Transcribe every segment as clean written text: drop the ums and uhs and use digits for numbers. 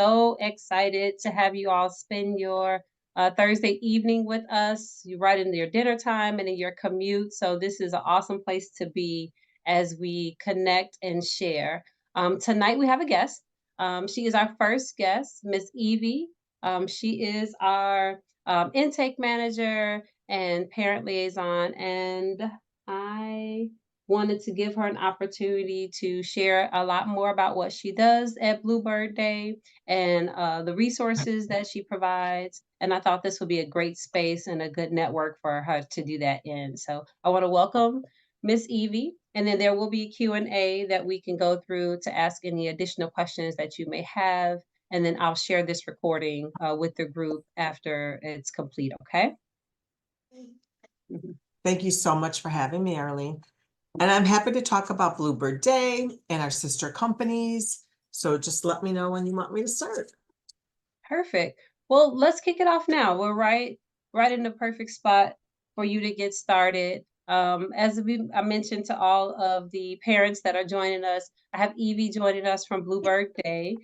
So excited to have you all spend your Thursday evening with us. You're right in your dinner time and in your commute. So, this is an awesome place to be as we connect and share. Tonight, we have a guest. She is our first guest, Miss Evie. She is our intake manager and parent liaison. And I wanted to give her an opportunity to share a lot more about what she does at Bluebird Day and the resources that she provides. And I thought this would be a great space and a good network for her to do that in. So I want to welcome Miss Evie, and then there will be a Q&A that we can go through to ask any additional questions that you may have. And then I'll share this recording with the group after it's complete, okay? Thank you so much for having me, Arlene. And I'm happy to talk about Bluebird Day and our sister companies. So just let me know when you want me to start. Perfect. Well, let's kick it off now. We're right in the perfect spot for you to get started. I mentioned to all of the parents that are joining us, I have Evie joining us from Bluebird Day.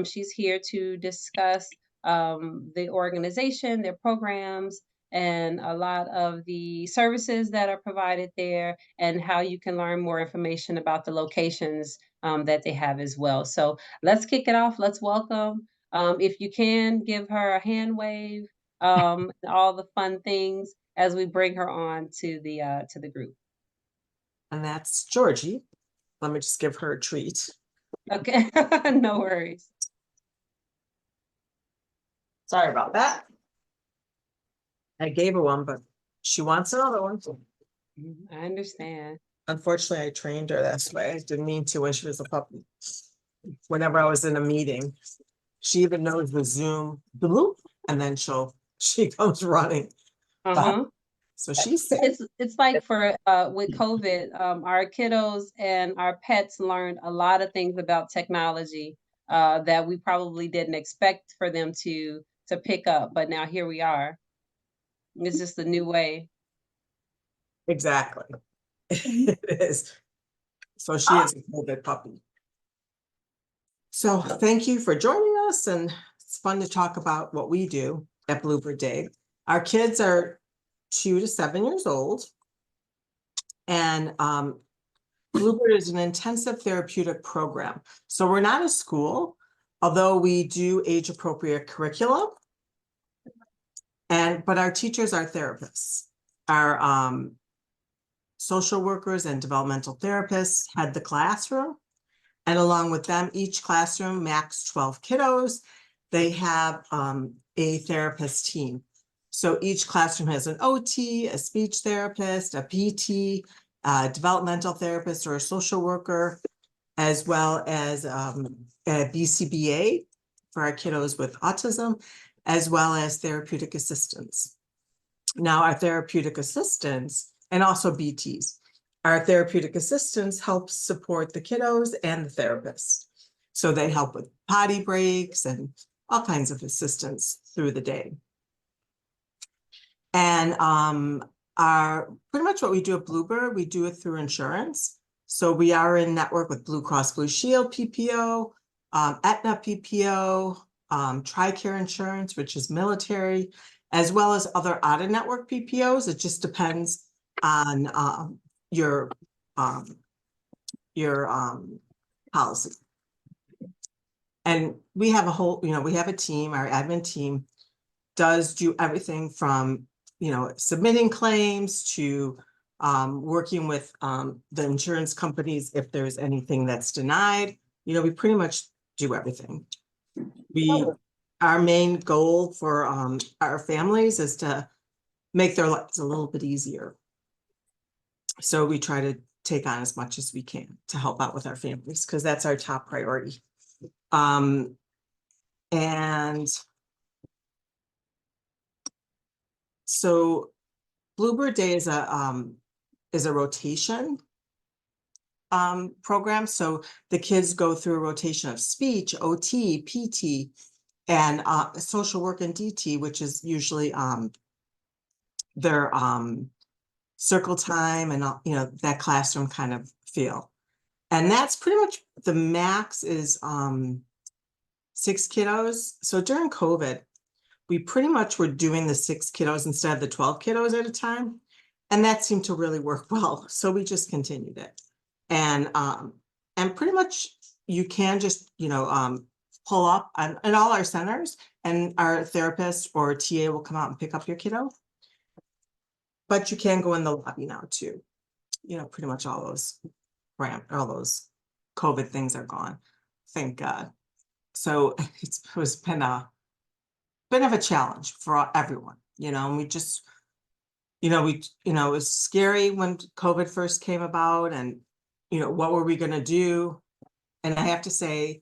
She's here to discuss the organization, their programs, and a lot of the services that are provided there, and how you can learn more information about the locations that they have as well. So let's kick it off. Let's welcome. If you can, give her a hand wave, and all the fun things as we bring her on to the group. And that's Georgie. Let me just give her a treat. Okay, no worries. Sorry about that. I gave her one, but she wants another one. I understand. Unfortunately, I trained her this way. I didn't mean to when she was a puppy. Whenever I was in a meeting, she even knows the Zoom bloop, and then she comes running. So she's it's like for with COVID, our kiddos and our pets learned a lot of things about technology that we probably didn't expect for them to pick up, but now here we are. It's just a new way. Exactly. It is. So she is a COVID puppy. So thank you for joining us, and it's fun to talk about what we do at Bluebird Day. Our kids are 2 to 7 years old, and Bluebird is an intensive therapeutic program. So we're not a school, although we do age-appropriate curriculum, but our teachers are therapists. Our social workers and developmental therapists head the classroom. And along with them, each classroom, max 12 kiddos, they have a therapist team. So each classroom has an OT, a speech therapist, a PT, a developmental therapist or a social worker, as well as a BCBA for our kiddos with autism, as well as therapeutic assistants. Now, our therapeutic assistants, and also BTs, our therapeutic assistants help support the kiddos and the therapists. So they help with potty breaks and all kinds of assistance through the day. And pretty much what we do at Bluebird, we do it through insurance. So we are in network with Blue Cross Blue Shield PPO, Aetna PPO, TRICARE Insurance, which is military, as well as other out-of-network PPOs. It just depends on your policy. And we have we have a team. Our admin team does do everything from submitting claims to working with the insurance companies if there's anything that's denied. We pretty much do everything. Our main goal for our families is to make their lives a little bit easier. So we try to take on as much as we can to help out with our families, because that's our top priority. And so Bluebird Day is a rotation program. So the kids go through a rotation of speech, OT, PT, and social work and DT, which is usually their circle time and that classroom kind of feel. And that's pretty much the max is 6 kiddos. So during COVID, we pretty much were doing the 6 kiddos instead of the 12 kiddos at a time. And that seemed to really work well. So we just continued it. And pretty much you can just, pull up in all our centers, and our therapist or TA will come out and pick up your kiddo. But you can go in the lobby now too. Pretty much all those COVID things are gone. Thank God. So it was been a bit of a challenge for everyone, and we just, it was scary when COVID first came about, and, what were we going to do? And I have to say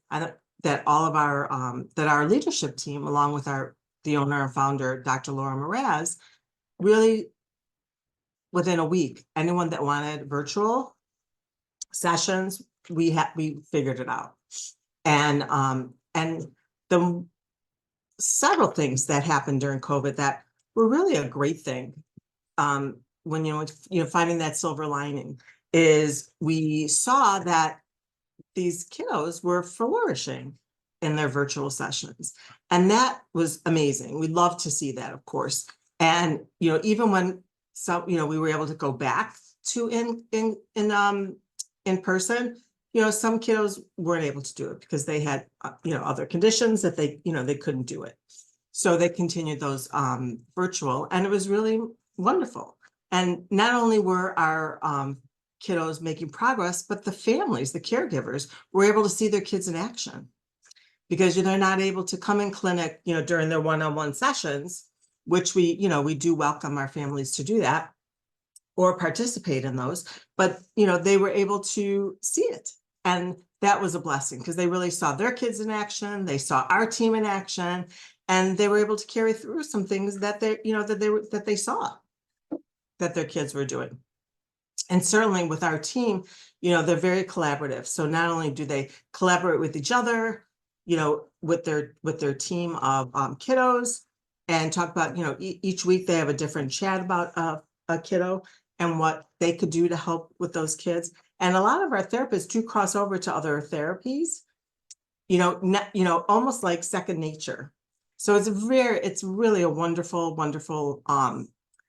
that all of our leadership team, along with the owner and founder, Dr. Laura Mraz, really, within a week, anyone that wanted virtual sessions, we figured it out. And the several things that happened during COVID that were really a great thing, when finding that silver lining, is we saw that these kiddos were flourishing in their virtual sessions, and that was amazing. We love to see that, of course. And even when we were able to go back to in person, some kiddos weren't able to do it because they had other conditions that they couldn't do it. So they continued those virtual, and it was really wonderful. And not only were our kiddos making progress, but the families, the caregivers, were able to see their kids in action, because they're not able to come in clinic during their one-on-one sessions, which we do welcome our families to do that or participate in those, but they were able to see it, and that was a blessing because they really saw their kids in action. They saw our team in action, and they were able to carry through some things that they saw that their kids were doing. And certainly with our team, they're very collaborative. So not only do they collaborate with each other, with their team of kiddos, and talk about, each week they have a different chat about a kiddo and what they could do to help with those kids. And a lot of our therapists do cross over to other therapies, almost like second nature. So it's really a wonderful, wonderful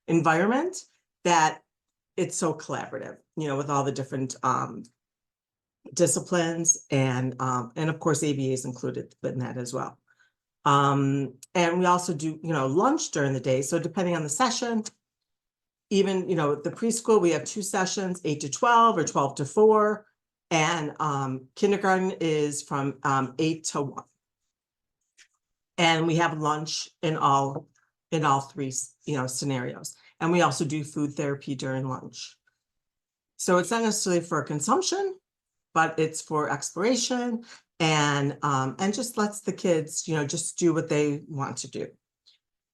environment that it's so collaborative, with all the different disciplines, and of course ABA is included in that as well. And we also do lunch during the day. So depending on the session, even the preschool, we have 2 sessions, 8 to 12 or 12 to 4, and kindergarten is from 8 to 1. And we have lunch in all 3 scenarios. And we also do food therapy during lunch. So it's not necessarily for consumption, but it's for exploration, and just lets the kids, just do what they want to do,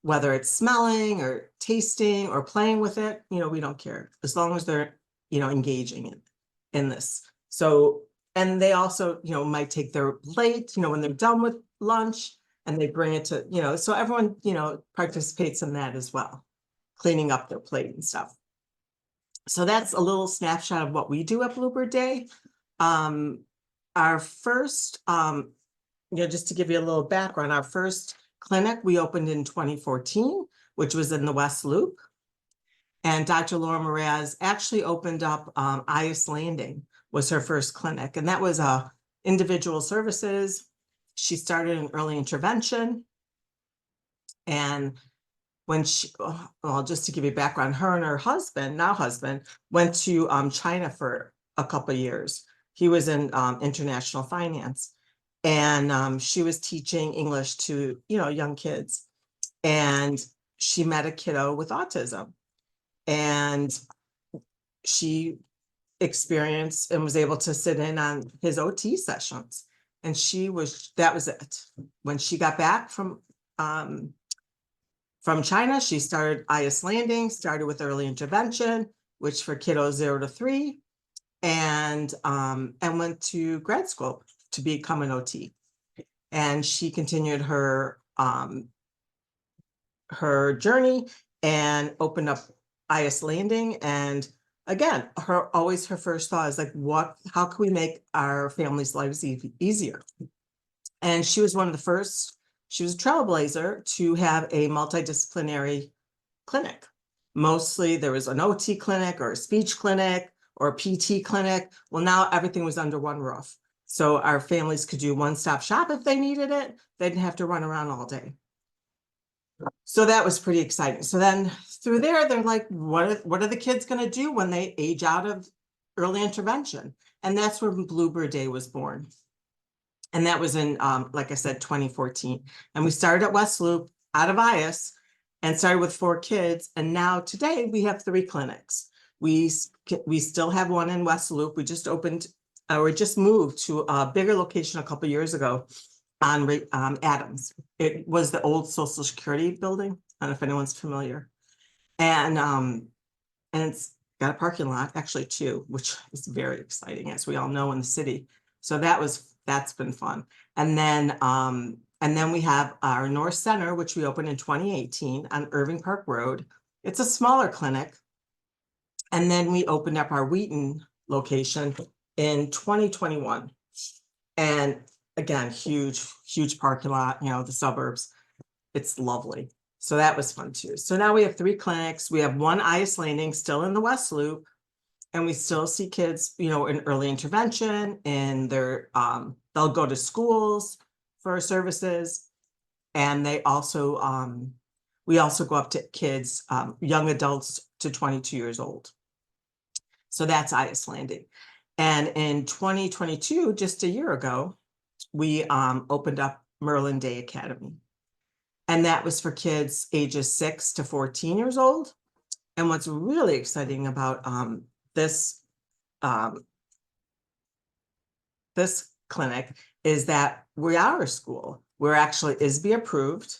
whether it's smelling or tasting or playing with it. We don't care, as long as they're, engaging in this. So, and they also, might take their plate, when they're done with lunch, and they bring it to, so everyone, participates in that as well, cleaning up their plate and stuff. So that's a little snapshot of what we do at Bluebird Day. Our first, just to give you a little background, our first clinic we opened in 2014, which was in the West Loop. And Dr. Laura Mraz actually opened up IS Landing, was her first clinic. And that was individual services. She started in early intervention. And when just to give you background, her and her husband, now husband, went to China for a couple of years. He was in international finance, and she was teaching English to young kids, and she met a kiddo with autism, and she experienced and was able to sit in on his OT sessions, and that was it. When she got back from China, she started IS Landing, started with early intervention, which for kiddos 0 to 3, and went to grad school to become an OT. And she continued her journey and opened up IS Landing. And again, her first thought is like, how can we make our families' lives easier? And she was one of the first, she was a trailblazer to have a multidisciplinary clinic. Mostly there was an OT clinic or a speech clinic or a PT clinic. Well, now everything was under one roof. So our families could do one-stop shop if they needed it. They didn't have to run around all day. So that was pretty exciting. So then through there, they're like, what are the kids going to do when they age out of early intervention? And that's when Bluebird Day was born. And that was in, like I said, 2014. And we started at West Loop out of IS and started with 4 kids. And now today we have 3 clinics. We still have one in West Loop. We just opened, or just moved to a bigger location a couple years ago on Adams. It was the old Social Security building. I don't know if anyone's familiar. And it's got a parking lot, actually 2, which is very exciting, as we all know in the city. So that's been fun. And then we have our North Center, which we opened in 2018 on Irving Park Road. It's a smaller clinic. And then we opened up our Wheaton location in 2021. And again, huge parking lot, the suburbs. It's lovely. So that was fun too. So now we have 3 clinics. We have 1 IS Landing still in the West Loop. And we still see kids, in early intervention, and they'll go to schools for services. And they also, we also go up to kids, young adults to 22 years old. So that's IS Landing. And in 2022, just a year ago, we opened up Merlin Day Academy. And that was for kids ages 6 to 14 years old. And what's really exciting about this clinic is that we are a school. We're actually ISB approved,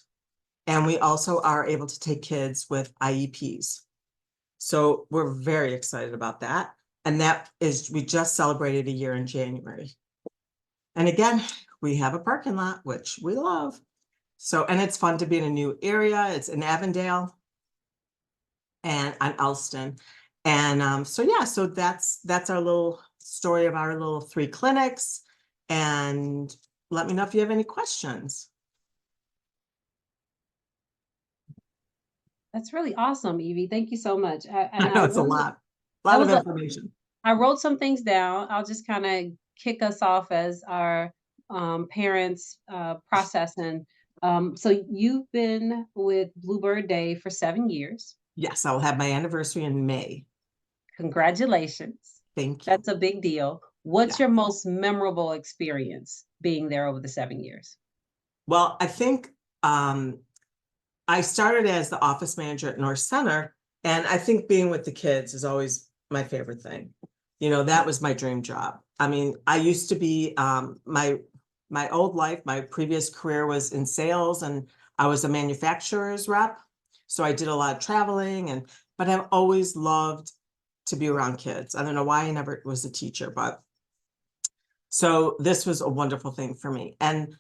and we also are able to take kids with IEPs. So we're very excited about that. And we just celebrated a year in January. And again, we have a parking lot, which we love. So, and it's fun to be in a new area. It's in Avondale and on Elston. And so that's our little story of our little 3 clinics. And let me know if you have any questions. That's really awesome, Evie. Thank you so much. I know it's a lot of information. I wrote some things down. I'll just kind of kick us off as our parents processing. So you've been with Bluebird Day for 7 years. Yes, I'll have my anniversary in May. Congratulations. Thank you. That's a big deal. What's your most memorable experience being there over the 7 years? Well, I think I started as the office manager at North Center, and I think being with the kids is always my favorite thing. That was my dream job. I mean, I used to be my old life, my previous career was in sales, and I was a manufacturer's rep. So I did a lot of traveling, but I've always loved to be around kids. I don't know why I never was a teacher, but so this was a wonderful thing for me. And,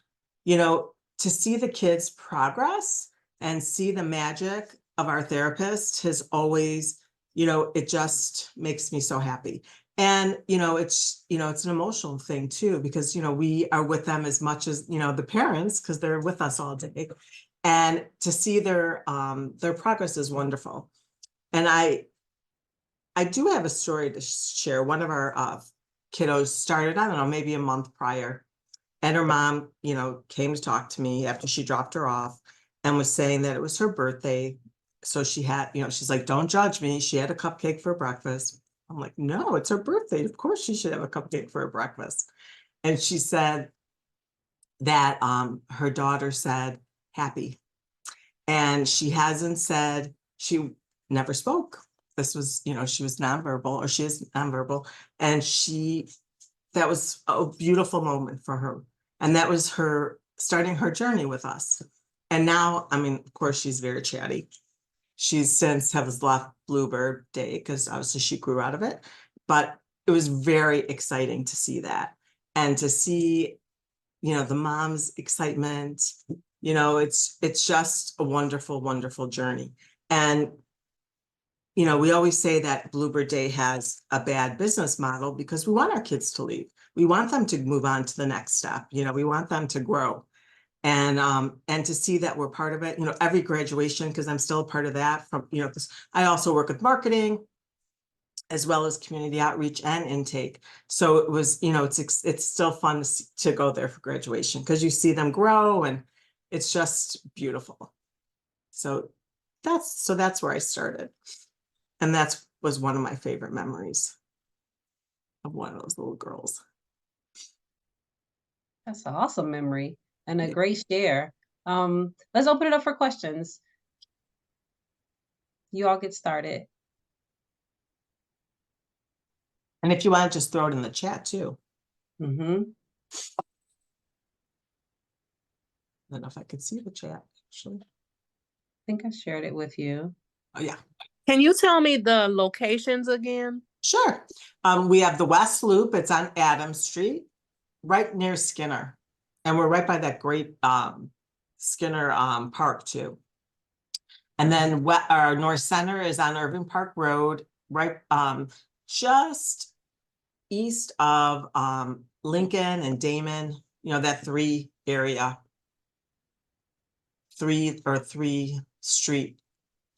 to see the kids progress and see the magic of our therapist has always, it just makes me so happy. And, it's an emotional thing too, because, we are with them as much as, the parents, because they're with us all day. And to see their progress is wonderful. And I do have a story to share. One of our kiddos started, I don't know, maybe a month prior. And her mom, came to talk to me after she dropped her off and was saying that it was her birthday. So she had, she's like, don't judge me. She had a cupcake for breakfast. I'm like, no, it's her birthday. Of course she should have a cupcake for her breakfast. And she said that her daughter said happy. And she hasn't said, she never spoke. This was, she was nonverbal, or she is nonverbal. And that was a beautiful moment for her. And that was her starting her journey with us. And now, I mean, of course, she's very chatty. She's since has left Bluebird Day because obviously she grew out of it. But it was very exciting to see that, and to see, the mom's excitement. It's just a wonderful, wonderful journey. And we always say that Bluebird Day has a bad business model because we want our kids to leave. we want them to move on to the next step. You know, we want them to grow. And to see that we're part of it, you know, every graduation, because I'm still a part of that from, you know, because I also work with marketing as well as community outreach and intake. So it was, you know, it's still fun to go there for graduation because you see them grow and it's just beautiful. So that's where I started. And that was one of my favorite memories of one of those little girls. That's an awesome memory and a Yeah. great share. Let's open it up for questions. You all get started. And if you want to just throw it in the chat too. Mm-hmm. I don't know if I could see the chat actually. I think I shared it with you. Oh yeah. Can you tell me the locations again? Sure. We have the West Loop. It's on Adams Street, right near Skinner. And we're right by that great Skinner Park too. And then our North Center is on Irving Park Road, right just east of Lincoln and Damon, you know, that three street,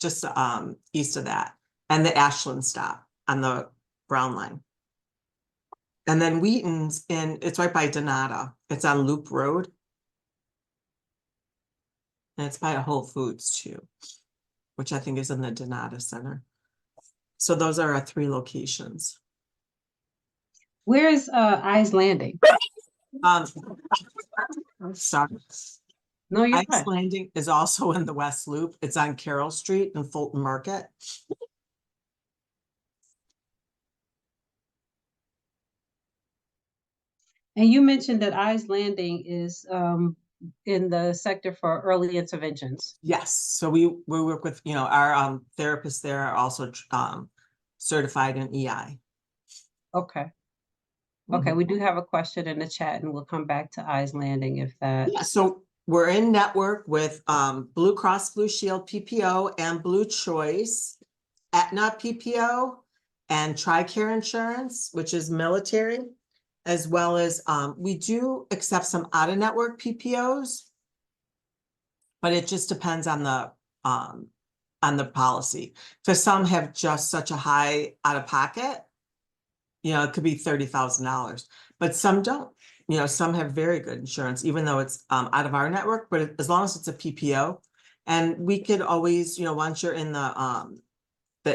just east of that. And the Ashland stop on the Brown line. And then Wheaton's it's right by Donata. It's on Loop Road. And it's by a Whole Foods too, which I think is in the Donata Center. So those are our 3 locations. Where's Eyes Landing? I'm sorry. No, you're Ice fine. Landing is also in the West Loop. It's on Carroll Street in Fulton Market. And you mentioned that Eyes Landing is in the sector for early interventions. Yes, so we work with, you know, our therapists there are also certified in EI. Okay. Okay, we do have a question in the chat and we'll come back to Eyes Landing if that. Yeah, so we're in network with Blue Cross Blue Shield PPO and Blue Choice, Aetna PPO, and TRICARE Insurance, which is military, as well as we do accept some out-of-network PPOs, but it just depends on the policy. Because some have just such a high out-of-pocket, you know, it could be $30,000, but some don't. You know, some have very good insurance, even though it's out of our network, but as long as it's a PPO, and we could always, you know, once you're in the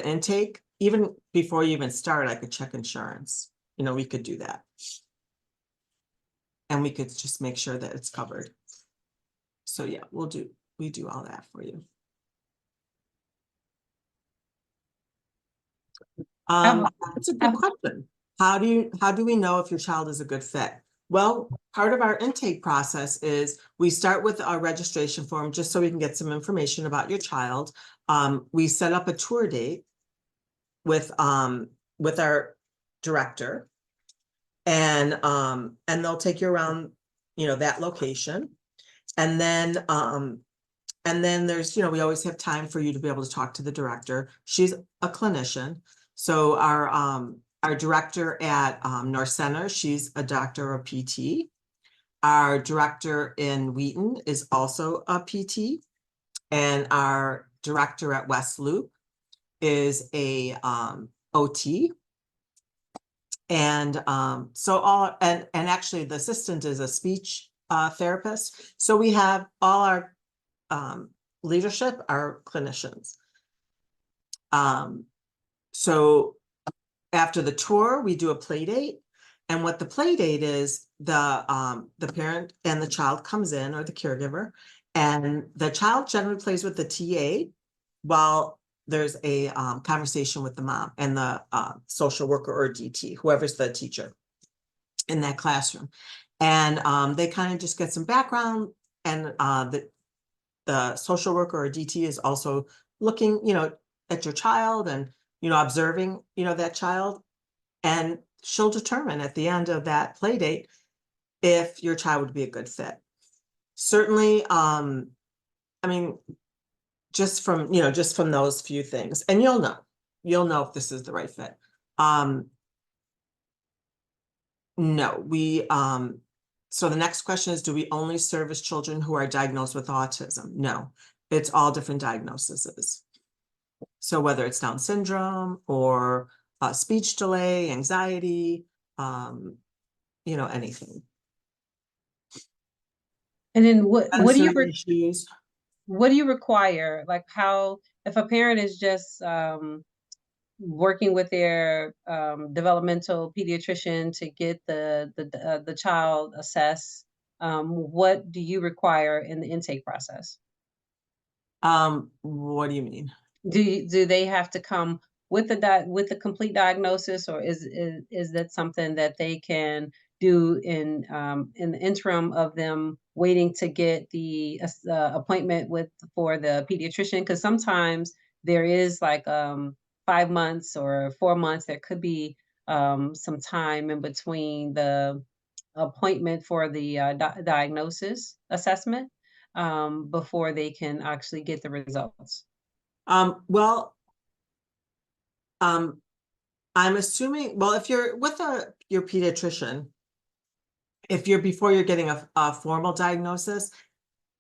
intake, even before you even start, I could check insurance. You know, we could do that. And we could just make sure that it's covered. So yeah, we do all that for you. That's a good question. How do we know if your child is a good fit? Well, part of our intake process is we start with our registration form just so we can get some information about your child. We set up a tour date with our director, and they'll take you around, you know, that location. And then there's, you know, we always have time for you to be able to talk to the director. She's a clinician. So our director at North Center, she's a doctor of PT. Our director in Wheaton is also a PT. And our director at West Loop is a OT. And and actually the assistant is a speech therapist. So we have all our leadership are clinicians. So after the tour, we do a play date. And what the play date is, the parent and the child comes in, or the caregiver, and the child generally plays with the TA while there's a conversation with the mom and the social worker or DT, whoever's the teacher in that classroom. And they kind of just get some background, and the social worker or DT is also looking, you know, at your child and, you know, observing, you know, that child, and she'll determine at the end of that play date if your child would be a good fit. Certainly, I mean, just from those few things, and you'll know if this is the right fit. No, so the next question is, do we only service children who are diagnosed with autism? No, it's all different diagnoses. So whether it's Down syndrome or speech delay, anxiety, anything. And then what do you Sensory issues. what do you require? Like how, if a parent is just working with their developmental pediatrician to get the child assessed, what do you require in the intake process? What do you mean? Do they have to come with with the complete diagnosis, or is that something that they can do in the interim of them waiting to get the appointment with for the pediatrician? Because sometimes there is like 5 months or 4 months. There could be some time in between the appointment for the diagnosis assessment before they can actually get the results. Well, I'm assuming, well, if you're with your pediatrician, before you're getting a formal diagnosis,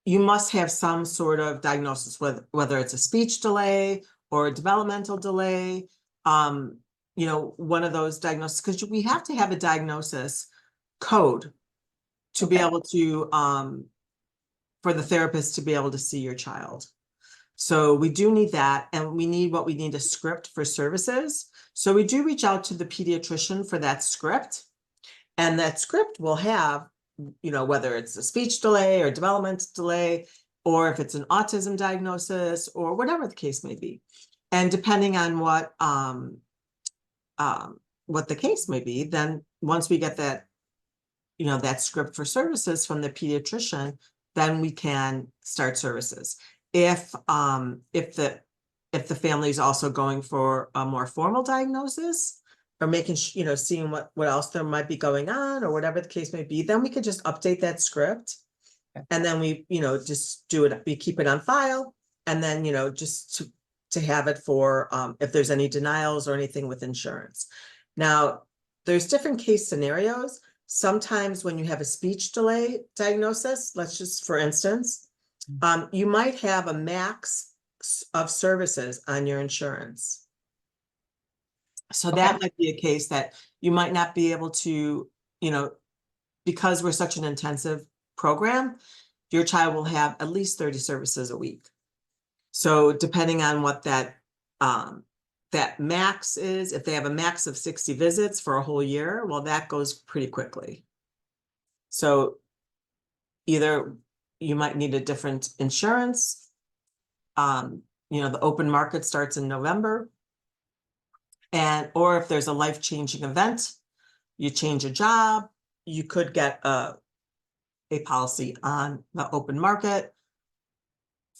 you must have some sort of diagnosis, whether it's a speech delay or a developmental delay, one of those diagnoses, because we have to have a diagnosis code to be Okay. able to, for the therapist to be able to see your child. So we do need that, and we need a script for services. So we do reach out to the pediatrician for that script, and that script will have, whether it's a speech delay or developmental delay, or if it's an autism diagnosis or whatever the case may be. And depending on what the case may be, then once we get that, that script for services from the pediatrician, then we can start services. If the family is also going for a more formal diagnosis, or making seeing what else there might be going on, or whatever the case may be, then we could just update that script, and then we just do it. We keep it on file, and then just to have it for if there's any denials or anything with insurance. Now, there's different case scenarios. Sometimes when you have a speech delay diagnosis, let's just, for instance, you might have a max of services on your insurance. So that might be a case that you might not be able to, because we're such an intensive program, your child will have at least 30 services a week. So depending on what that max is, if they have a max of 60 visits for a whole year, well, that goes pretty quickly. So either you might need a different insurance. The open market starts in November. Or if there's a life-changing event, you change a job, you could get a policy on the open market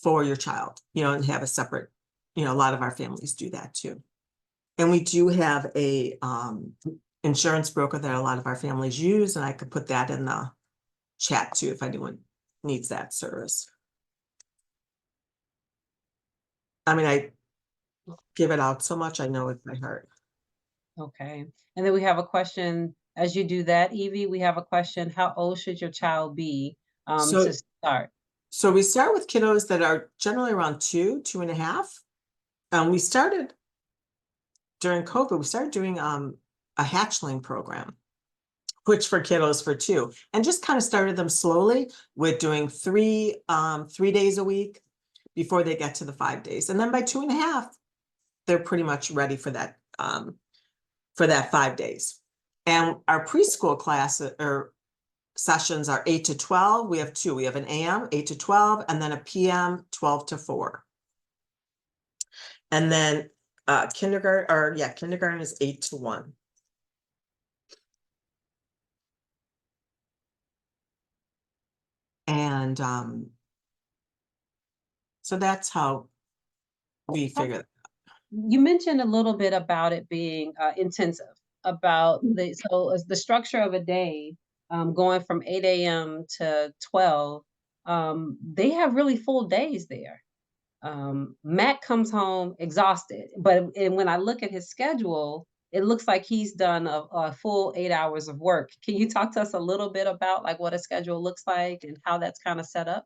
for your child, and have a separate, a lot of our families do that too. And we do have a insurance broker that a lot of our families use, and I could put that in the chat too if anyone needs that service. I mean, I give it out so much, I know it by heart. Okay. And then we have a question, as you do that, Evie, we have a question, how old should your child be to start? So we start with kiddos that are generally around 2.5. We started during COVID, we started doing a hatchling program, which for kiddos for 2, and just kind of started them slowly with doing 3 days a week before they get to the 5 days. And then by 2.5, they're pretty much ready for that 5 days. And our preschool class or sessions are 8 to 12. We have 2. We have an AM 8 to 12, and then a PM 12 to 4. And then kindergarten is 8 to 1. And so that's how we figure that. You mentioned a little bit about it being intensive, about the structure of a day, going from 8 a.m. to 12. They have really full days there. Matt comes home exhausted, and when I look at his schedule, it looks like he's done a full 8 hours of work. Can you talk to us a little bit about like what a schedule looks like and how that's kind of set up?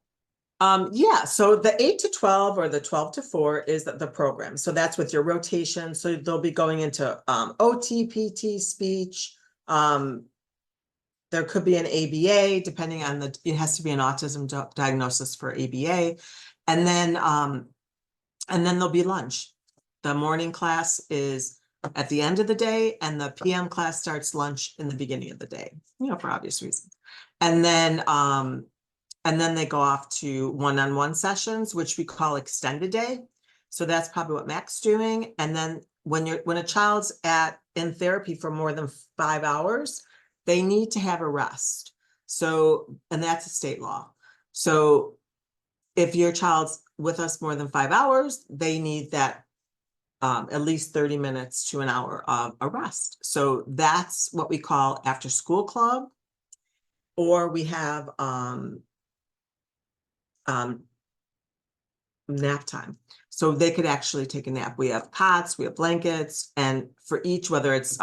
Yeah, so the 8 to 12 or the 12 to 4 is the program. So that's with your rotation. So they'll be going into OT, PT, speech. There could be an ABA, depending on it has to be an autism diagnosis for ABA. And then there'll be lunch. The morning class is at the end of the day, and the PM class starts lunch in the beginning of the day, for obvious reasons. And then they go off to one-on-one sessions, which we call extended day. So that's probably what Mac's doing. And then when a child's in therapy for more than 5 hours, they need to have a rest. So, and that's a state law. So if your child's with us more than 5 hours, they need that at least 30 minutes to an hour of a rest. So that's what we call after school club, or we have nap time. So they could actually take a nap. We have cots, we have blankets, and for each, whether it's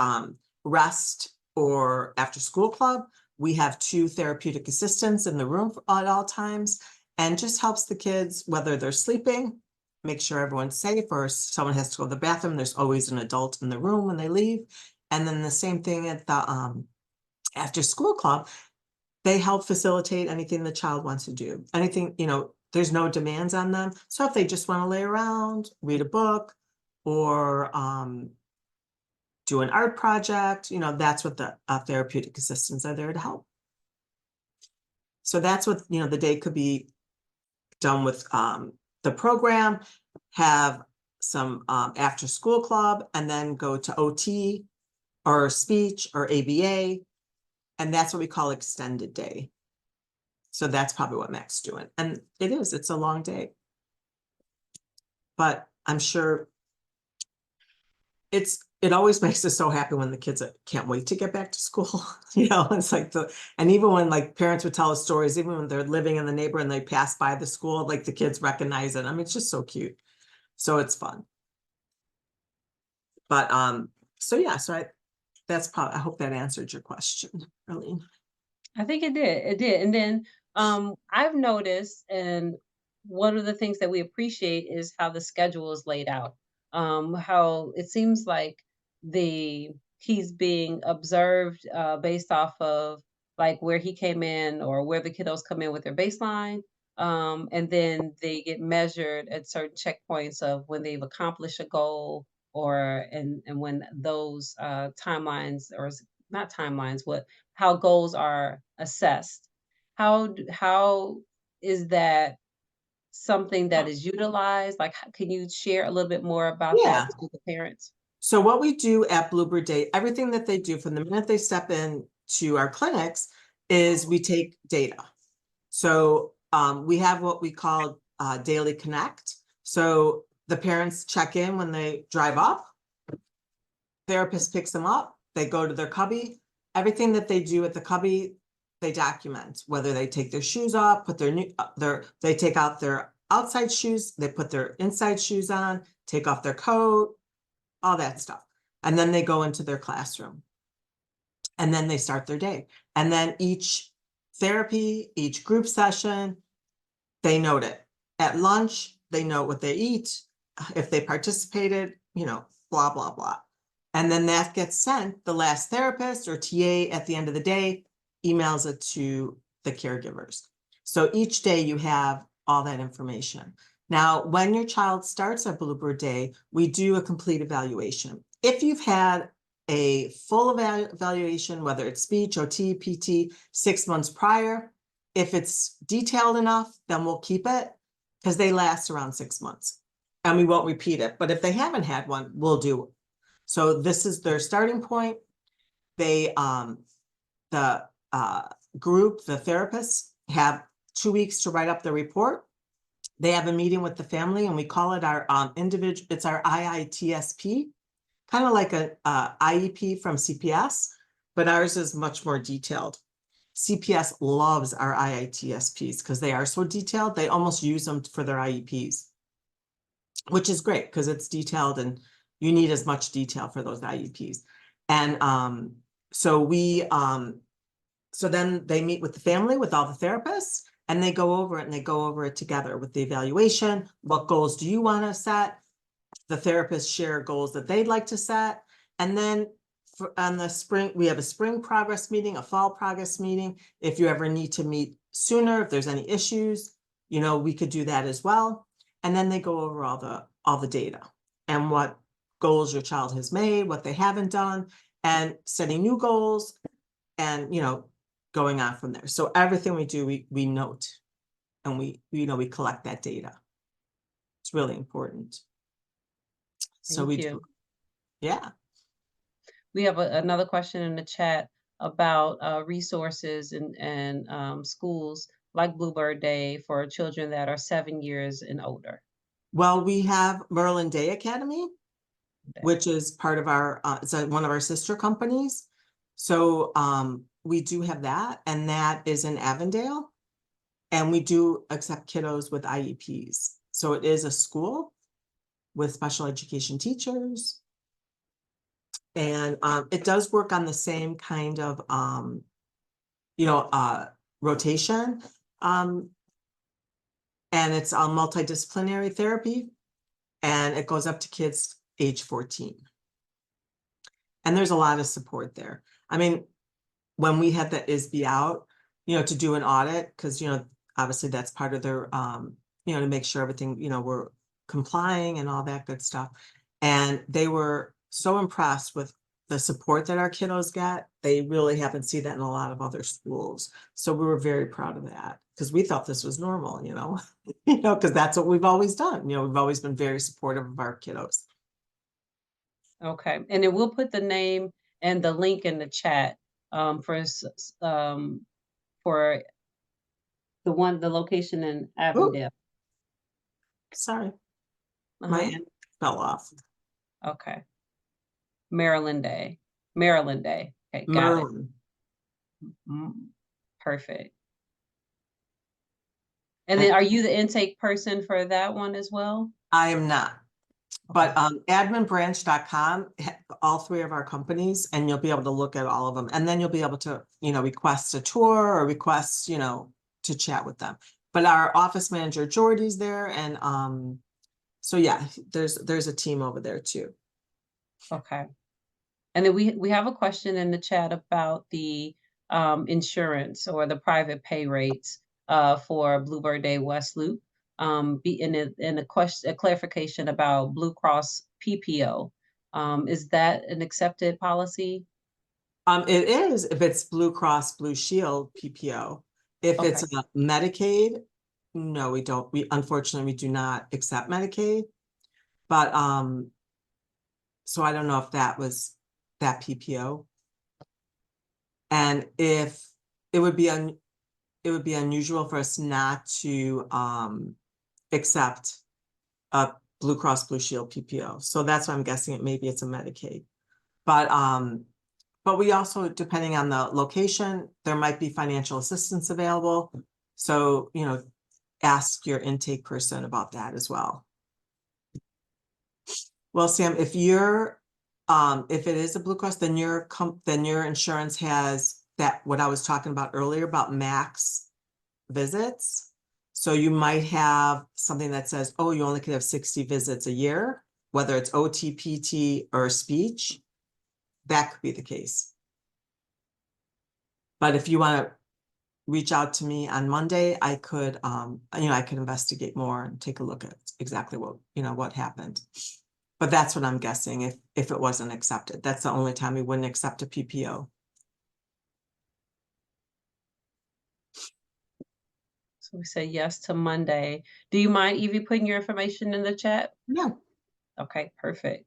rest or after school club, we have 2 therapeutic assistants in the room at all times, and just helps the kids, whether they're sleeping, make sure everyone's safe, or someone has to go to the bathroom, there's always an adult in the room when they leave. And then the same thing at the after school club, they help facilitate anything the child wants to do. Anything, there's no demands on them. So if they just want to lay around, read a book, or do an art project, that's what the therapeutic assistants are there to help. So that's what, the day could be done with the program, have some after school club, and then go to OT or speech or ABA. And that's what we call extended day. So that's probably what Mac's doing. And it's a long day. But I'm sure it always makes us so happy when the kids can't wait to get back to school. It's like and even when like parents would tell us stories, even when they're living in the neighborhood and they pass by the school, like the kids recognize it. I mean, it's just so cute. So it's fun. But so yeah, that's probably, I hope that answered your question, Arlene. I think it did. It did. And then I've noticed, and one of the things that we appreciate is how the schedule is laid out. How it seems like he's being observed based off of like where he came in or where the kiddos come in with their baseline. And then they get measured at certain checkpoints of when they've accomplished a goal or and when those timelines or not timelines, what how goals are assessed. How is that something that is utilized? Like, can you share a little bit more about that Yeah. to the parents? So what we do at Bluebird Day, everything that they do from the minute they step in to our clinics is we take data. So we have what we call Daily Connect. So the parents check in when they drive up, therapist picks them up, they go to their cubby. Everything that they do at the cubby, they document, whether they take their shoes off, put they take out their outside shoes, they put their inside shoes on, take off their coat, all that stuff. And then they go into their classroom. And then they start their day. And then each therapy, each group session, they note it. At lunch, they note what they eat, if they participated, blah, blah, blah. And then that gets sent, the last therapist or TA at the end of the day emails it to the caregivers. So each day you have all that information. Now, when your child starts at Bluebird Day, we do a complete evaluation. If you've had a full evaluation, whether it's speech, OT, PT, 6 months prior, if it's detailed enough, then we'll keep it because they last around 6 months and we won't repeat it. But if they haven't had one, we'll do it. So this is their starting point. They, the group, the therapists have 2 weeks to write up the report. They have a meeting with the family and we call it our individual, it's our IITSP, kind of like a IEP from CPS, but ours is much more detailed. CPS loves our IITSPs because they are so detailed. They almost use them for their IEPs, which is great because it's detailed and you need as much detail for those IEPs. And so so then they meet with the family, with all the therapists, and they go over it, and they go over it together with the evaluation. What goals do you want to set? The therapists share goals that they'd like to set. And then on the spring, we have a spring progress meeting, a fall progress meeting. If you ever need to meet sooner, if there's any issues, you know, we could do that as well. And then they go over all the data and what goals your child has made, what they haven't done, and setting new goals, and, you know, going on from there. So everything we do, we note, and we collect that data. It's really important. So Thank you. Yeah. We have another question in the chat about resources and schools like Bluebird Day for children that are 7 years and older. Well, we have Merlin Day Academy, which is part of our, it's one of our sister companies. So we do have that, and that is in Avondale. And we do accept kiddos with IEPs. So it is a school with special education teachers. And it does work on the same kind of, rotation. And it's a multidisciplinary therapy, and it goes up to kids age 14. And there's a lot of support there. I mean, when we had the ISB out, you know, to do an audit, because, you know, obviously that's part of their, you know, to make sure everything, you know, we're complying and all that good stuff. And they were so impressed with the support that our kiddos get. They really haven't seen that in a lot of other schools. So we were very proud of that, because we thought this was normal, you know, because that's what we've always done. You know, we've always been very supportive of our kiddos. Okay, and then we'll put the name and the link in the chat for the location in Ooh, Avondale. sorry, Uh-huh. my end fell off. Okay. Maryland Day. Okay, got it. Merlin. Perfect. And then are you the intake person for that one as well? I am not. But adminbranch.com, all three of our companies, and you'll be able to look at all of them. And then you'll be able to, you know, request a tour or request, you know, to chat with them. But our office manager, Jordy's there. And so, yeah, there's a team over there too. Okay. And then we have a question in the chat about the insurance or the private pay rates for Bluebird Day West Loop. In a clarification about Blue Cross PPO. Is that an accepted policy? It is if it's Blue Cross Blue Shield PPO. If it's Okay. Medicaid, no, we don't. We unfortunately we do not accept Medicaid. But so I don't know if that was that PPO. And if it would be unusual for us not to accept a Blue Cross Blue Shield PPO. So that's why I'm guessing maybe it's a Medicaid. But we also, depending on the location, there might be financial assistance available. So, you know, ask your intake person about that as well. Well, Sam, if it is a Blue Cross, then your insurance has that, what I was talking about earlier about max visits. So you might have something that says, oh, you only can have 60 visits a year, whether it's OT, PT, or speech. That could be the case. But if you want to reach out to me on Monday, I could, I could investigate more and take a look at exactly what happened. But that's what I'm guessing if it wasn't accepted. That's the only time we wouldn't accept a PPO. So we say yes to Monday. Do you mind, Evie, putting your information in the chat? Yeah. Okay, perfect.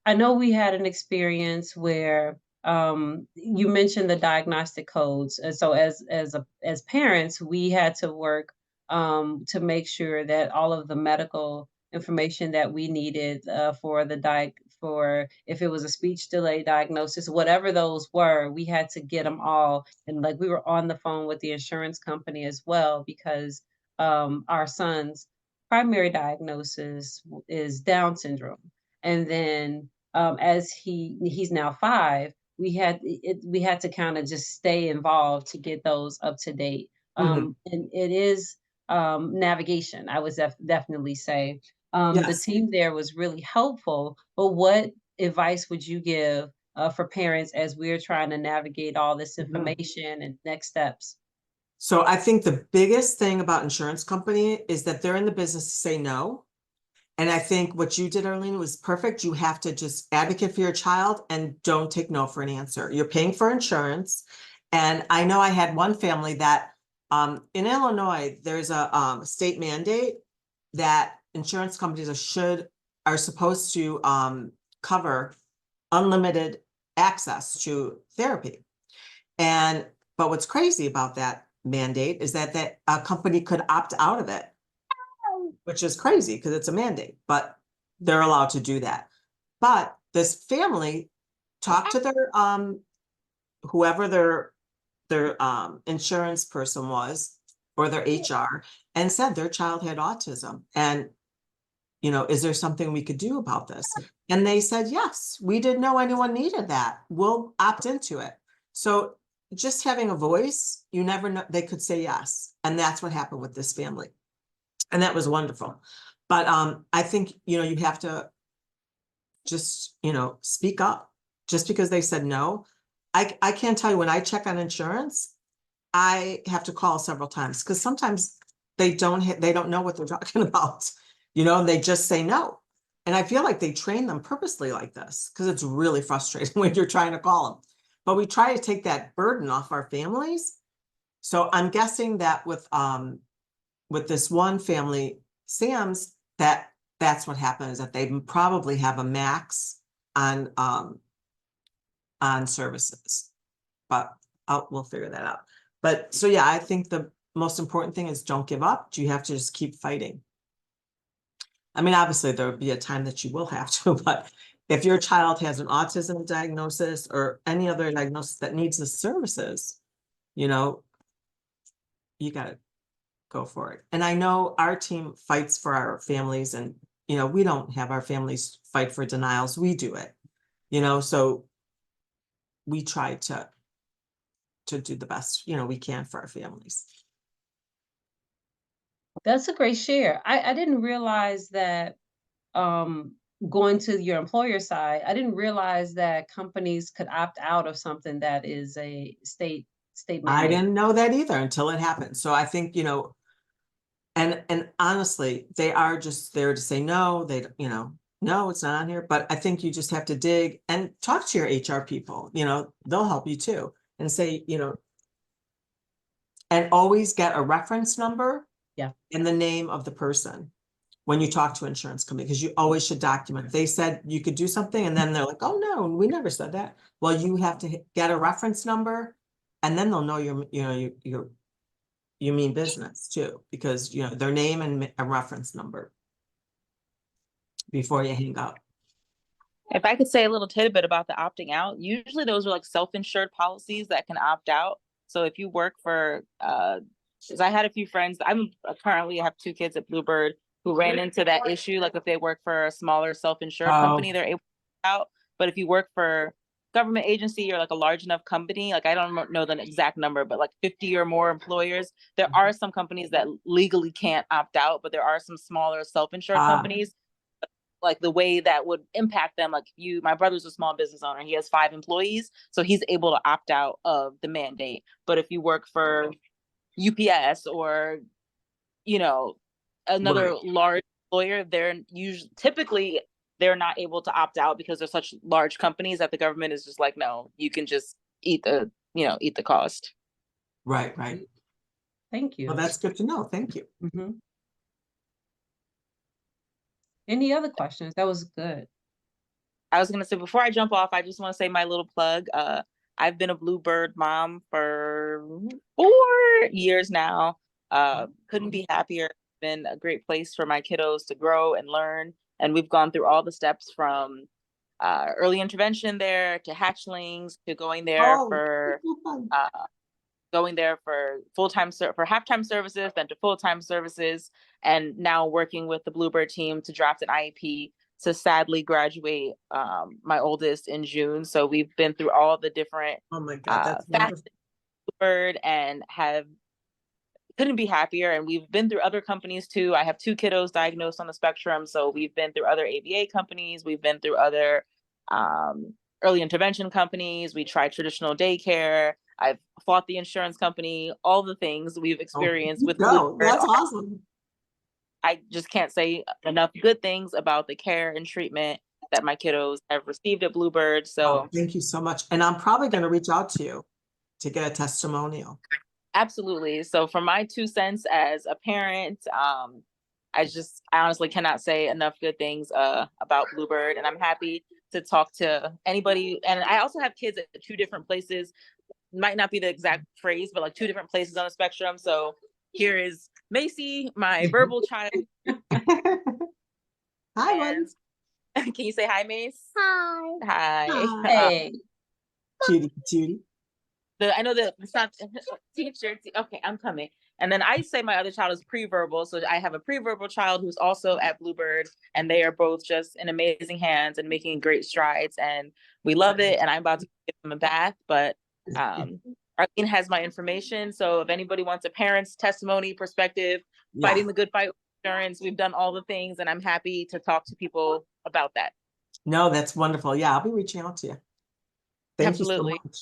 I know we had an experience where you mentioned the diagnostic codes, and so as parents, we had to work to make sure that all of the medical information that we needed for if it was a speech delay diagnosis, whatever those were, we had to get them all, and like we were on the phone with the insurance company as well because our sons primary diagnosis is Down syndrome. And then as he's now 5, we had to kind of just stay involved to get those up to date. Mhm. And it is navigation, I would definitely say. The Yes. team there was really helpful, but what advice would you give for parents as we're trying to navigate all this Mhm. information and next steps? So I think the biggest thing about insurance company is that they're in the business to say no. And I think what you did, Arlene, was perfect. You have to just advocate for your child and don't take no for an answer. You're paying for insurance. And I know I had one family that in Illinois, there's a state mandate that insurance companies are supposed to cover unlimited access to therapy. And but what's crazy about that mandate is that a company could opt out of it, which is crazy because it's a mandate, but they're allowed to do that. But this family talked to their whoever their insurance person was or their HR and said their child had autism. And is there something we could do about this? And they said, yes, we didn't know anyone needed that. We'll opt into it. So just having a voice, you never know, they could say yes. And that's what happened with this family. And that was wonderful. But I think, you have to just, speak up. Just because they said no. I can't tell you, when I check on insurance, I have to call several times because sometimes they don't know what they're talking about, and they just say no. And I feel like they train them purposely like this because it's really frustrating when you're trying to call them. But we try to take that burden off our families. So I'm guessing that with this one family, Sam's, that's what happens, that they probably have a max on services. But we'll figure that out. But so yeah, I think the most important thing is don't give up. You have to just keep fighting. I mean, obviously there will be a time that you will have to, but if your child has an autism diagnosis or any other diagnosis that needs the services, you got to go for it. And I know our team fights for our families, and we don't have our families fight for denials. We do it, so we try to do the best we can for our families. That's a great share. I didn't realize that um, going to your employer side, I didn't realize that companies could opt out of something that is a state I mandate. didn't know that either until it happened. So I think and honestly, they are just there to say no. They no, it's not on here. But I think you just have to dig and talk to your HR people. They'll help you too, and say and always get a reference number Yeah. and the name of the person when you talk to insurance company, because you always should document. They said you could do something and then they're like, oh no, we never said that. Well, you have to get a reference number, and then they'll know you mean business too, because their name and a reference number before you hang up. If I could say a little tidbit about the opting out, usually those are like self-insured policies that can opt out. So if you work for, because I had a few friends, I'm currently have 2 kids at Bluebird who ran into that issue. Like if they work for a smaller self-insured company, they're able to opt out. But if you work for government agency or like a large enough company, like I don't know the exact number, but like 50 or more employers, there are some companies that legally can't opt out, but there are some smaller self-insured companies. Like the way that would impact them, like my brother's a small business owner, he has 5 employees, so he's able to opt out of the mandate. But if you work for UPS or another large employer, typically they're not able to opt out because they're such large companies that the government is just like, no, you can just eat the cost. Right. Thank you. Well, that's good to know. Thank you. Any other questions? That was good. I was going to say, before I jump off, I just want to say my little plug. I've been a Bluebird mom for 4 years now. Couldn't be happier. It's been a great place for my kiddos to grow and learn. And we've gone through all the steps from early intervention there to hatchlings to going there for going there for full-time for half-time services, then to full-time services, and now working with the Bluebird team to draft an IEP to sadly graduate my oldest in June. So we've been through all the different Oh my God, that's facets wonderful. of Bluebird and couldn't be happier. And we've been through other companies too. I have 2 kiddos diagnosed on the spectrum. So we've been through other ABA companies. We've been through other early intervention companies. We tried traditional daycare. I've fought the insurance company, all the things we've experienced with No, Bluebird. that's awesome. I just can't say enough good things about the care and treatment that my kiddos have received at Bluebird. So Thank you so much. And I'm probably going to reach out to you to get a testimonial. absolutely. So for my 2 cents as a parent, I honestly cannot say enough good things about Bluebird, and I'm happy to talk to anybody. And I also have kids at 2 different places. Might not be the exact phrase, but like 2 different places on the spectrum. So here is Macy, my verbal child. Hi, buddy. And can you say hi, Mace? Hi. Hi. Hi. Hey, Cutie, cutie. I know that it's not teacher. Okay, I'm coming. And then I say my other child is pre-verbal. So I have a pre-verbal child who's also at Bluebird, and they are both just in amazing hands and making great strides. And we love it. And I'm about to give them a bath, but Arlene has my information. So if anybody wants a parent's testimony, perspective, Yeah. fighting the good fight with insurance, we've done all the things, and I'm happy to talk to people about that. No, that's wonderful. Yeah, I'll be reaching out to you. Thank Absolutely. you so much.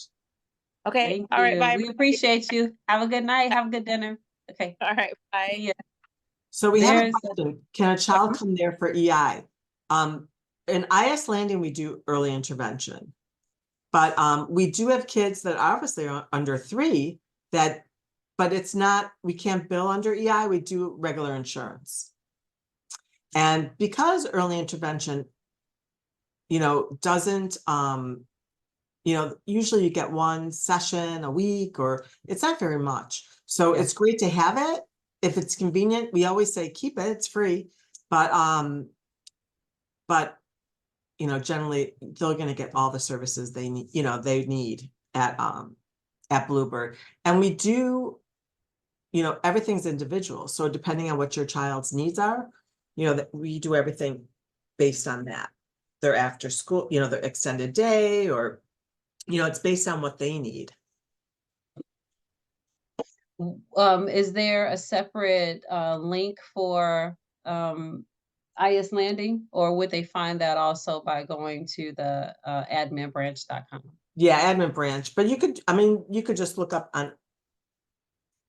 Okay. thank All right. you. Bye. We appreciate you. Have a good night. Have a good dinner. Okay. All right. Bye. See ya. So we have a There's- question. Can a child come there for EI? In IS Landing, we do early intervention. But we do have kids that obviously are under 3 but it's not, we can't bill under EI, we do regular insurance. And because early intervention, doesn't, usually you get 1 session a week, or it's not very much. So Yeah. it's great to have it. If it's convenient, we always say keep it, it's free. But generally they're going to get all the services they need at Bluebird. And we do, everything's individual. So depending on what your child's needs are, that we do everything based on that. Their after school, their extended day, or, it's based on what they need. Is there a separate link for IS Landing, or would they find that also by going to the adminbranch.com? Yeah, admin branch, but you could just look up on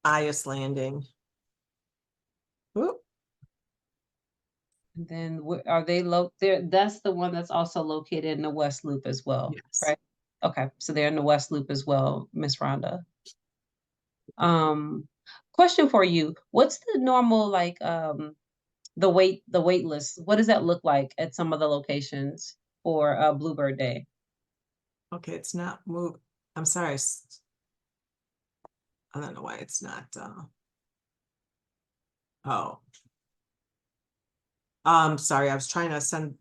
IS Landing. Ooh. And then are they there? That's the one that's also located in the West Loop as well, Yes. right? Okay, so they're in the West Loop as well, Miss Rhonda. Question for you: what's the normal the wait list? What does that look like at some of the locations for Bluebird Day? Okay, it's not moved. I'm sorry. I don't know why it's not. Oh. Sorry, I was trying to send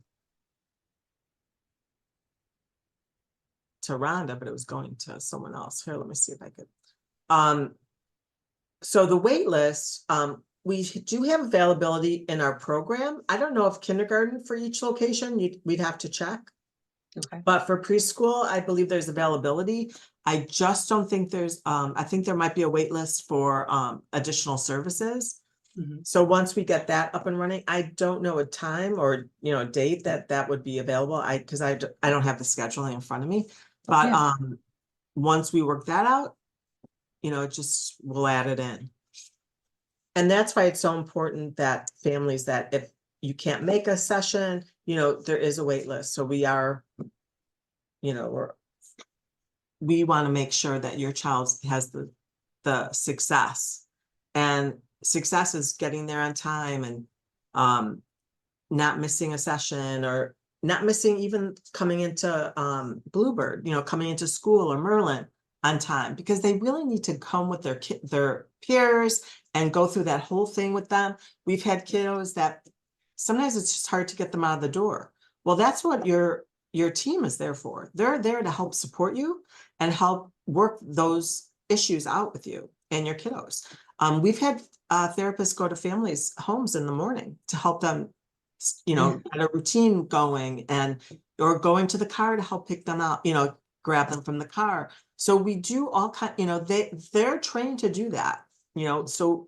to Rhonda, but it was going to someone else. Here, let me see if I could. So the wait list, we do have availability in our program. I don't know if kindergarten for each location, we'd have to check. Okay. But for preschool, I believe there's availability. I just don't think there's, I think there might be a wait list for additional services. Mm-hmm. So once we get that up and running, I don't know a time or, a date that would be available. Because I don't have the scheduling in front of me. But Yeah. once we work that out, we'll add it in. And that's why it's so important that families, that if you can't make a session, there is a wait list. So we are, we want to make sure that your child has the success, and success is getting there on time and not missing a session, or not missing even coming into Bluebird, coming into school or Merlin on time, because they really need to come with their peers and go through that whole thing with them. We've had kiddos that sometimes it's just hard to get them out of the door. Well, that's what your team is there for. They're there to help support you and help work those issues out with you and your kiddos. We've had therapists go to families' homes in the morning to help them, get a routine going, and or going to the car to help pick them out, grab them from the car. So we do all they're trained to do that, so.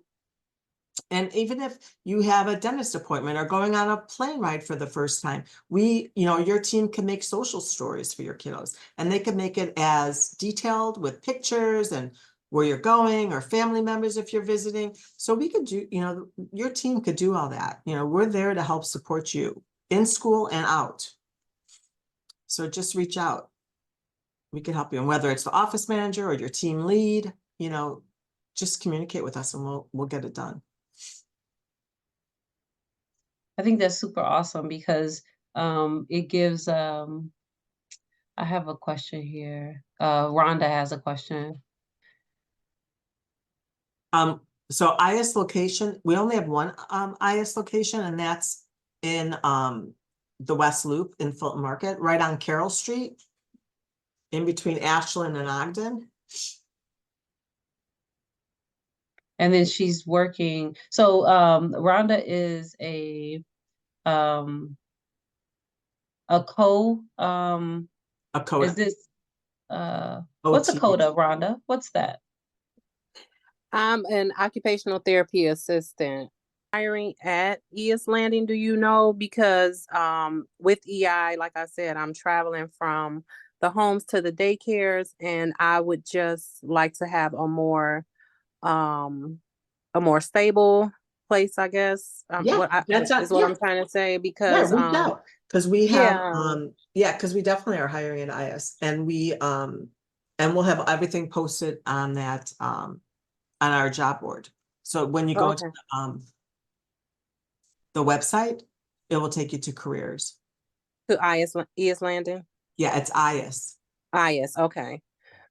And even if you have a dentist appointment or going on a plane ride for the first time, your team can make social stories for your kiddos, and they can make it as detailed with pictures and where you're going, or family members if you're visiting. So we could do, your team could do all that. We're there to help support you in school and out. So just reach out. We can help you. And whether it's the office manager or your team lead, just communicate with us and we'll get it done. I think that's super awesome because it gives I have a question here. Rhonda has a question. So IS location, we only have one IS location, and that's in the West Loop in Fulton Market, right on Carroll Street, in between Ashland and Ogden. And then she's working. So Rhonda is a co A CODA. is this what's a OT. CODA, Rhonda? What's that? I'm an occupational therapy assistant. Hiring at ES Landing, do you know? Because with EI, like I said, I'm traveling from the homes to the daycares, and I would just like to have a more stable place, I guess. That's is what I'm trying to say, because reach out, because we have because we definitely are hiring an IS, and we'll have everything posted on that on our job board. So when you go to the website, it will take you to careers. To ES Landing? Yeah, it's IS. IS, okay.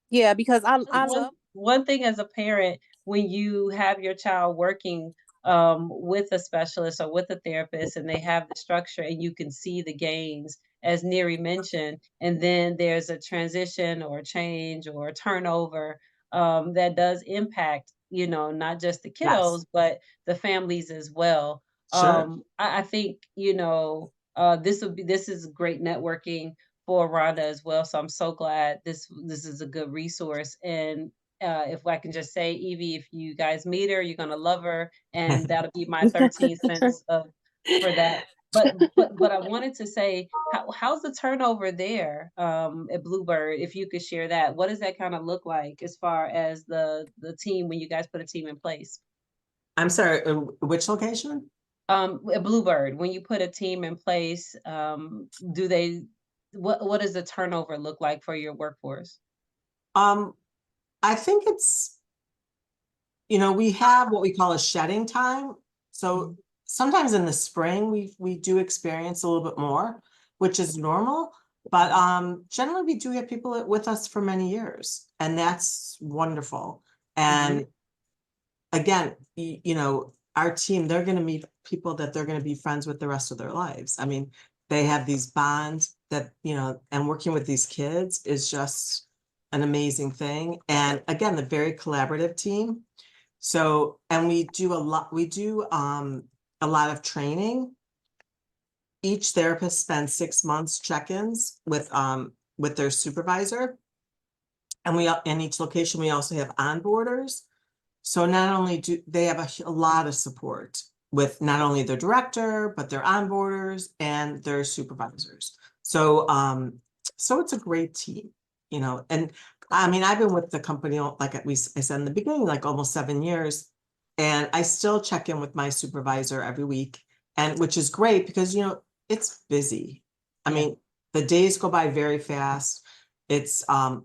Yeah, because I love one thing as a parent, when you have your child working with a specialist or with a therapist, and they have the structure and you can see the gains, as Neri mentioned, and then there's a transition or a change or a turnover that does impact, not just the kiddos, but the families as well. Sure. I think, this is great networking for Rhonda as well. So I'm so glad this is a good resource. And if I can just say, Evie, if you guys meet her, you're gonna love her, and that'll be my 13 cents for that. But I wanted to say, how's the turnover there at Bluebird? If you could share that, what does that kind of look like as far as the team when you guys put a team in place? I'm sorry, which location? At Bluebird, when you put a team in place, do they? What does the turnover look like for your workforce? I think it's, we have what we call a shedding time. So sometimes in the spring, we do experience a little bit more, which is normal. But generally, we do have people with us for many years, and that's wonderful. And again, our team, they're going to meet people that they're going to be friends with the rest of their lives. I mean, they have these bonds that, and working with these kids is just an amazing thing. And again, the very collaborative team. So, and we do a lot of training. Each therapist spends 6 months check-ins with their supervisor. And in each location, we also have onboarders. So not only do they have a lot of support with not only their director, but their onboarders and their supervisors. So, so it's a great team, and I mean, I've been with the company, like I said in the beginning, like almost 7 years, and I still check in with my supervisor every week, and which is great because, it's busy. I mean, the days go by very fast. It's, they're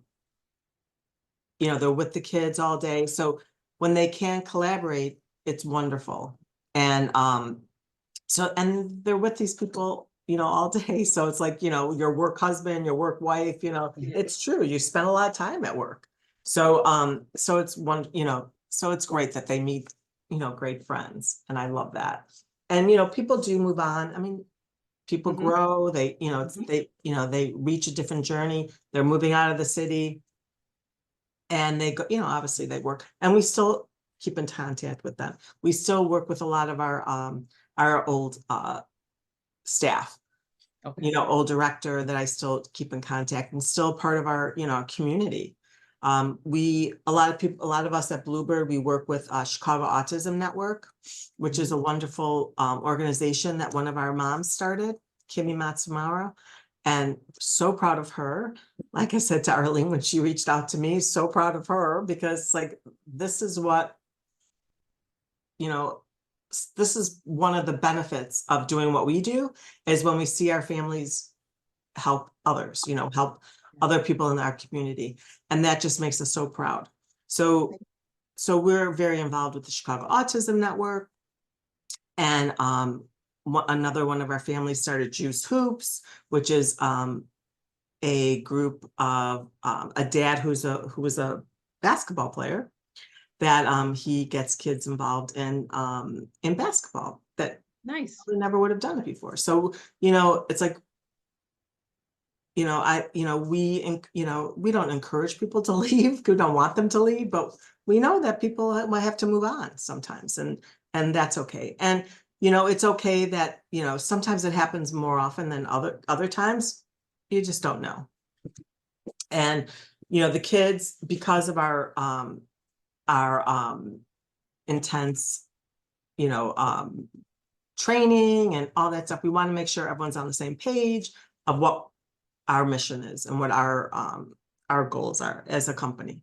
with the kids all day. So when they can collaborate, it's wonderful. And and they're with these people, all day. So it's like, your work husband, your work wife, it's true. You spend a lot of time at work. So so it's so it's great that they meet, great friends. And I love that. And people do move on. I mean, people grow, they, they reach a different journey. They're moving out of the city. And they go, obviously they work, and we still keep in contact with them. We still work with a lot of our old staff. Okay. Old director that I still keep in contact, and still part of our, community. A lot of us at Bluebird, we work with Chicago Autism Network, which is a wonderful organization that one of our moms started, Kimmy Matsumara, and so proud of her. Like I said to Arlene when she reached out to me, so proud of her, because like this is what, this is one of the benefits of doing what we do, is when we see our families help others, help other people in our community. And that just makes us so proud. So we're very involved with the Chicago Autism Network. And another one of our families started Juice Hoops, which is a group of a dad who was a basketball player, that he gets kids involved in basketball that Nice. never would have done it before. So, it's like, we don't encourage people to leave. We don't want them to leave, but we know that people might have to move on sometimes, and that's okay. And, it's okay that, sometimes it happens more often than other times. You just don't know. And, the kids, because of our intense, training and all that stuff, we want to make sure everyone's on the same page of what our mission is and what our goals are as a company.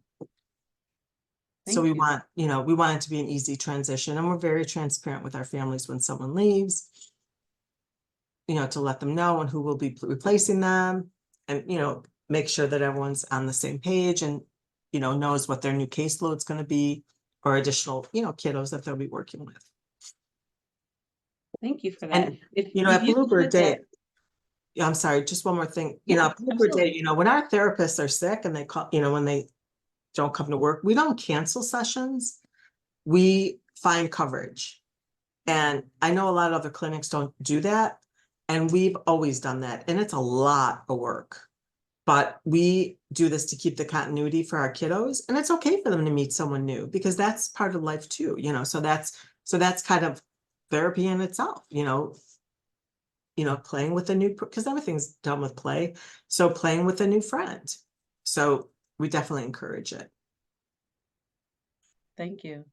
So we want, we want it to be an easy transition, and we're very transparent with our families when someone leaves, to let them know and who will be replacing them, and, make sure that everyone's on the same page and, knows what their new caseload's going to be, or additional, kiddos that they'll be working with. Thank you for that. And, at Bluebird Day, I'm sorry, just one more thing. Yeah, Bluebird Day, when our therapists are sick and they call, when they don't come to work, we don't cancel sessions. We find coverage. And I know a lot of other clinics don't do that. And we've always done that. And it's a lot of work. But we do this to keep the continuity for our kiddos. And it's okay for them to meet someone new, because that's part of life too, so that's kind of therapy in itself, playing with a new, because everything's done with play. So playing with a new friend. So we definitely encourage it. Thank you.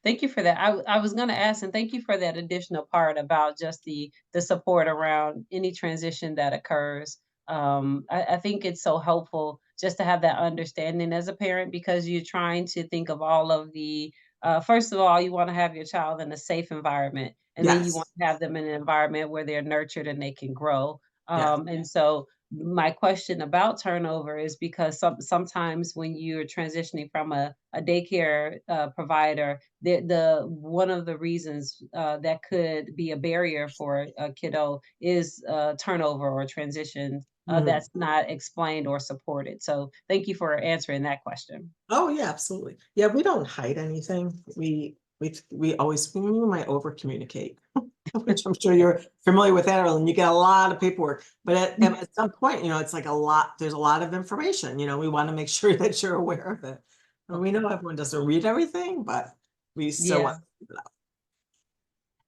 Thank you for that. I was going to ask, and thank you for that additional part about just the support around any transition that occurs. I think it's so helpful just to have that understanding as a parent, because you're trying to think of all of the, first of all, you want to have your child in a safe environment, and then you want Yes. to have them in an environment where they're nurtured and they can grow. Yes. And so my question about turnover is because sometimes when you're transitioning from a daycare provider, the one of the reasons that could be a barrier for a kiddo is turnover or transition that's not explained or supported. So thank you for answering that question. Oh yeah, absolutely. Yeah, we don't hide anything. We always, we might over communicate, which I'm sure you're familiar with that, and you get a lot of paperwork. But at some point, it's like there's a lot of information, we want to make sure that you're aware of it. And we know everyone doesn't read everything, but we still want to keep it up.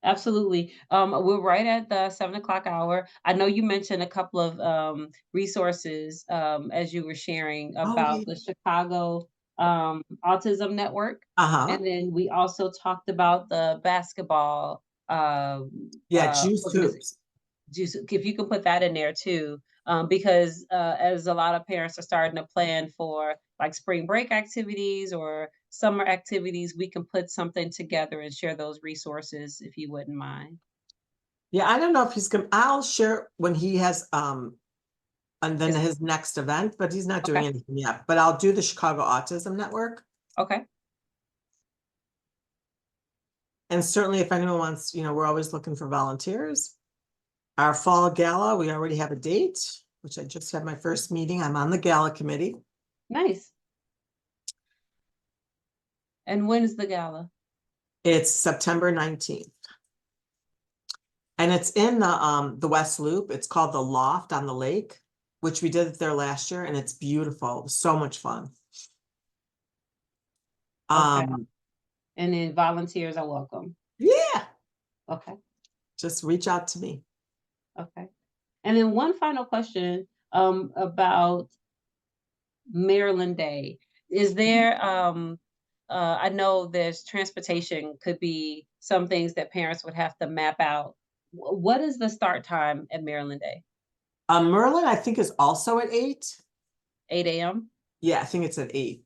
Absolutely. We're right at the 7 o'clock hour. I know you mentioned a couple of resources as you were sharing Oh, about yeah. the Chicago Autism Network. Uh-huh. And then we also talked about the basketball Juice Hoops. if you can put that in there too, because as a lot of parents are starting to plan for like spring break activities or summer activities, we can put something together and share those resources if you wouldn't mind. Yeah, I don't know if he's gonna, I'll share when he has and then his next event, but he's not doing Okay. anything yet. But I'll do the Chicago Autism Network. Okay. And certainly if anyone wants, we're always looking for volunteers. Our fall gala, we already have a date, which I just had my first meeting. I'm on the gala committee. Nice. And when is the gala? It's September 19th. And it's in the West Loop. It's called the Loft on the Lake, which we did it there last year, and it's beautiful. So much fun. Okay. And then volunteers are welcome. Yeah, Okay. just reach out to me. Okay. And then one final question about Maryland Day. Is there I know there's transportation could be some things that parents would have to map out. What is the start time at Maryland Day? Merlin, I think, is also at 8. 8 a.m. Yeah, I think it's at 8.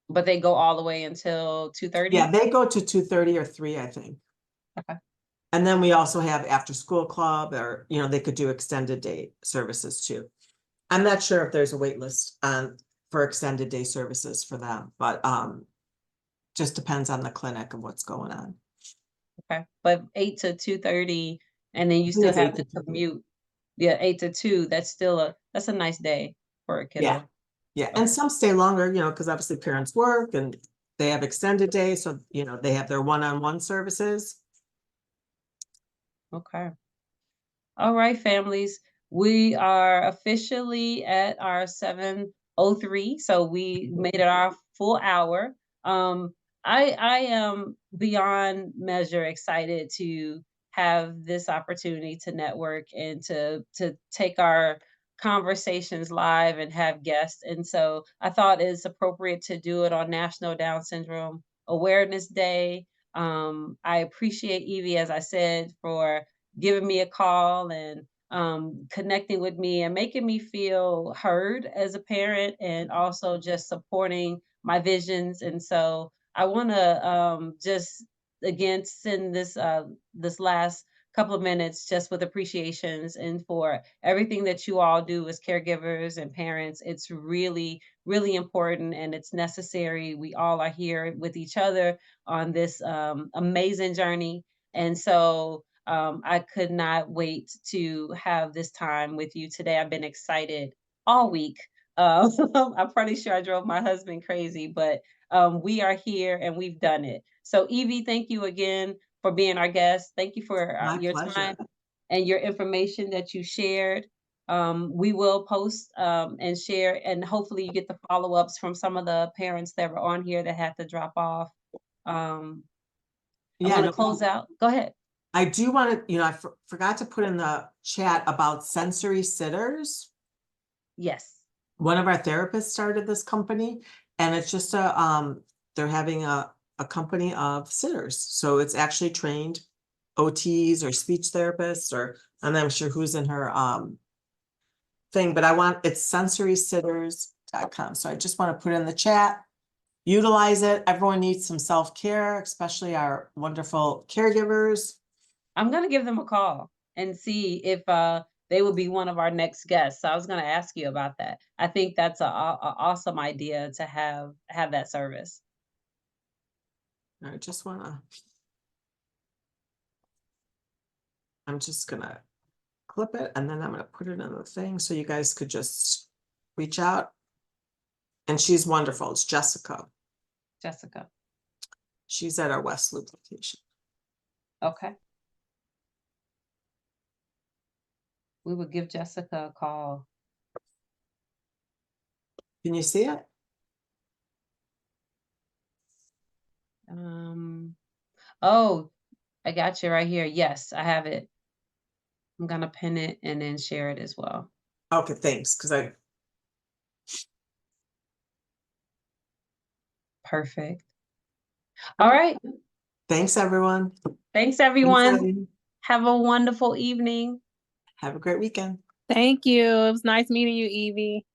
But they go all the way until 2:30? Yeah, they go to 2:30 or 3, I think. Okay. And then we also have after school club, or, you know, they could do extended day services too. I'm not sure if there's a wait list for extended day services for them, but just depends on the clinic and what's going on. Okay. But 8 to 2:30, and then you I think still it's have 8 to to 2. commute. Yeah, 8 to 2. That's a nice day for a kiddo. Yeah. Yeah, and some stay longer, you know, because obviously parents work and they have extended days, so, you know, they have their one-on-one services. Okay. All right, families. We are officially at our 7:03, so we made it our full hour. I am beyond measure excited to have this opportunity to network and to take our conversations live and have guests. And so I thought it's appropriate to do it on National Down Syndrome Awareness Day. I appreciate Evie, as I said, for giving me a call and connecting with me and making me feel heard as a parent, and also just supporting my visions. And so I want to just again send this last couple of minutes just with appreciations and for everything that you all do as caregivers and parents. It's really, really important and it's necessary. We all are here with each other on this amazing journey. And so I could not wait to have this time with you today. I've been excited all week. I'm pretty sure I drove my husband crazy, but we are here and we've done it. So, Evie, thank you again for being our guest. Thank you for My your pleasure. time and your information that you shared. We will post and share, and hopefully, you get the follow ups from some of the parents that were on here that had to drop off. I Yeah, want to no, close out. Go ahead. I do want to, you know, I forgot to put in the chat about sensory sitters. Yes. One of our therapists started this company, and it's just they're having a company of sitters. So it's actually trained OTs or speech therapists, or I'm not sure who's in her thing, but it's sensorysitters.com. So I just want to put in the chat. Utilize it. Everyone needs some self-care, especially our wonderful caregivers. I'm gonna give them a call and see if they would be one of our next guests. So I was gonna ask you about that. I think that's a awesome idea to have that service. I just want to, I'm just gonna clip it and then I'm gonna put it in the thing so you guys could just reach out. And she's wonderful. It's Jessica. Jessica. She's at our West Loop location. Okay. We would give Jessica a call. Can you see it? Oh, I got you right here. Yes, I have it. I'm gonna pin it and then share it as well. Okay, thanks. Perfect. All right. Thanks, everyone. Thanks, Thanks, everyone. Eddie. Have a wonderful evening. Have a great weekend. Thank you. It was nice meeting you, Evie.